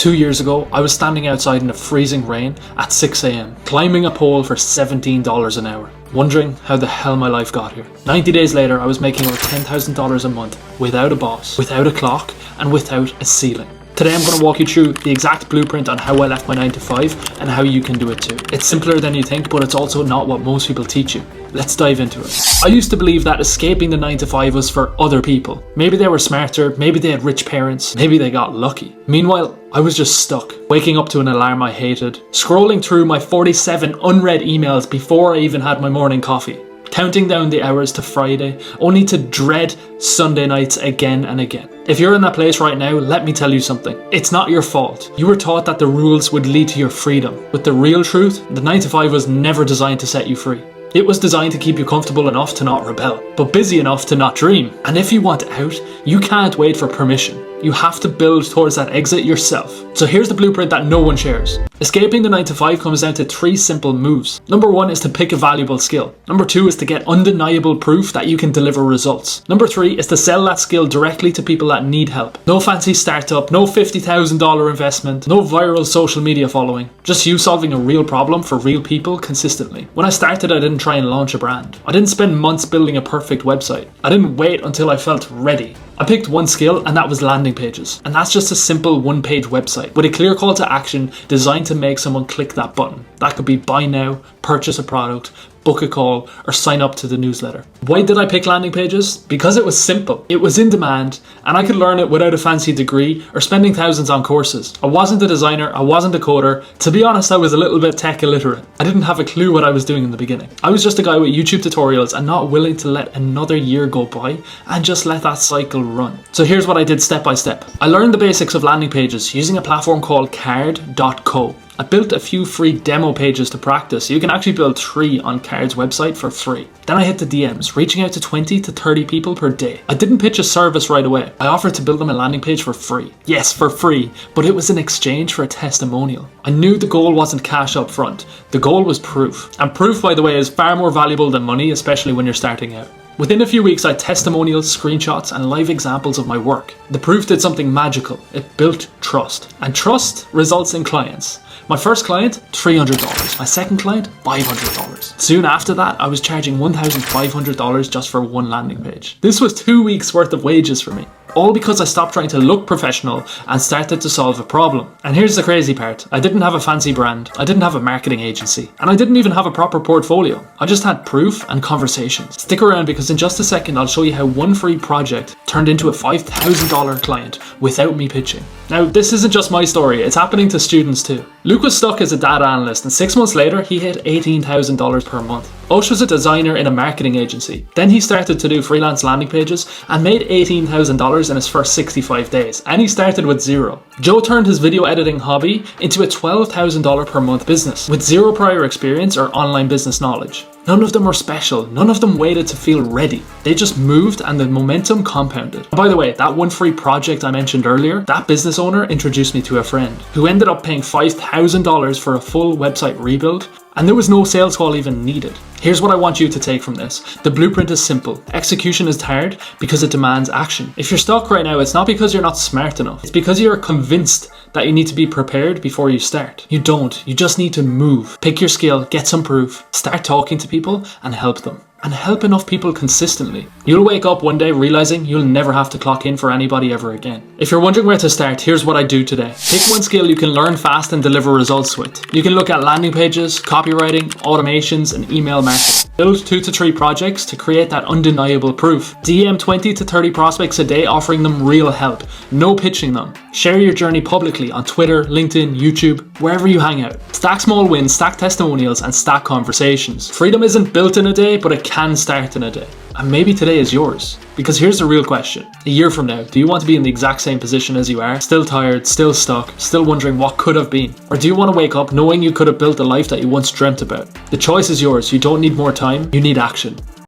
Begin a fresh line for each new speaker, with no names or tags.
2 years ago, I was standing outside in the freezing rain at 6 a.m, climbing a pole for $17 an hour, wondering how the hell my life got here. 90 days later, I was making over $10,000 a month without a boss, without a clock, and without a ceiling. Today I'm going to walk you through the exact blueprint on how I left my 9 to 5 and how you can do it too. It's simpler than you think, but it's also not what most people teach you. Let's dive into it. I used to believe that escaping the 9 to 5 was for other people. Maybe they were smarter, maybe they had rich parents, maybe they got lucky. Meanwhile, I was just stuck, waking up to an alarm I hated, scrolling through my 47 unread emails before I even had my morning coffee, counting down the hours to Friday, only to dread Sunday nights again and again. If you're in that place right now, let me tell you something. It's not your fault. You were taught that the rules would lead to your freedom. But the real truth, the 9 to 5 was never designed to set you free. It was designed to keep you comfortable enough to not rebel, but busy enough to not dream. And if you want out, you can't wait for permission. You have to build towards that exit yourself. So here's the blueprint that no one shares. Escaping the 9 to 5 comes down to 3 simple moves. Number 1 is to pick a valuable skill. Number 2 is to get undeniable proof that you can deliver results. Number 3 is to sell that skill directly to people that need help. No fancy startup, no $50,000 investment, no viral social media following. Just you solving a real problem for real people consistently. When I started, I didn't try and launch a brand. I didn't spend months building a perfect website. I didn't wait until I felt ready. I picked one skill, and that was landing pages. And that's just a simple one-page website with a clear call to action designed to make someone click that button. That could be buy now, purchase a product, book a call, or sign up to the newsletter. Why did I pick landing pages? Because it was simple, it was in demand, and I could learn it without a fancy degree or spending thousands on courses. I wasn't a designer, I wasn't a coder. To be honest, I was a little bit tech illiterate. I didn't have a clue what I was doing in the beginning. I was just a guy with YouTube tutorials and not willing to let another year go by and just let that cycle run. So here's what I did step by step. I learned the basics of landing pages using a platform called card.co. I built a few free demo pages to practice. You can actually build 3 on Card's website for free. Then I hit the DMs, reaching out to 20 to 30 people per day. I didn't pitch a service right away. I offered to build them a landing page for free. Yes, for free, but it was in exchange for a testimonial. I knew the goal wasn't cash up front. The goal was proof. And proof, by the way, is far more valuable than money, especially when you're starting out. Within a few weeks, I had testimonials, screenshots, and live examples of my work. The proof did something magical. It built trust. And trust results in clients. My first client, $300. My second client, $500. Soon after that, I was charging $1,500 just for one landing page. This was 2 weeks worth of wages for me. All because I stopped trying to look professional and started to solve a problem. And here's the crazy part. I didn't have a fancy brand. I didn't have a marketing agency. And I didn't even have a proper portfolio. I just had proof and conversations. Stick around because in just a second I'll show you how one free project turned into a $5,000 client without me pitching. Now, this isn't just my story, it's happening to students too. Luke was stuck as a data analyst and 6 months later he hit $18,000 per month. Osh was a designer in a marketing agency. Then he started to do freelance landing pages and made $18,000 in his first 65 days. And he started with zero. Joe turned his video editing hobby into a $12,000 per month business with zero prior experience or online business knowledge. None of them were special. None of them waited to feel ready. They just moved and the momentum compounded. And by the way, that one free project I mentioned earlier, that business owner introduced me to a friend who ended up paying $5,000 for a full website rebuild, and there was no sales call even needed. Here's what I want you to take from this. The blueprint is simple. Execution is hard because it demands action. If you're stuck right now, it's not because you're not smart enough. It's because you're convinced that you need to be prepared before you start. You don't. You just need to move. Pick your skill, get some proof, start talking to people and help them. And help enough people consistently. You'll wake up one day realizing you'll never have to clock in for anybody ever again. If you're wondering where to start, here's what I do today. Pick one skill you can learn fast and deliver results with. You can look at landing pages, copywriting, automations, and email marketing. Build 2 to 3 projects to create that undeniable proof. DM 20 to 30 prospects a day offering them real help. No pitching them. Share your journey publicly on Twitter, LinkedIn, YouTube, wherever you hang out. Stack small wins, stack testimonials, and stack conversations. Freedom isn't built in a day, but it can start in a day. And maybe today is yours. Because here's the real question. A year from now, do you want to be in the exact same position as you are? Still tired, still stuck, still wondering what could have been? Or do you want to wake up knowing you could have built the life that you once dreamt about? The choice is yours. You don't need more time, you need action.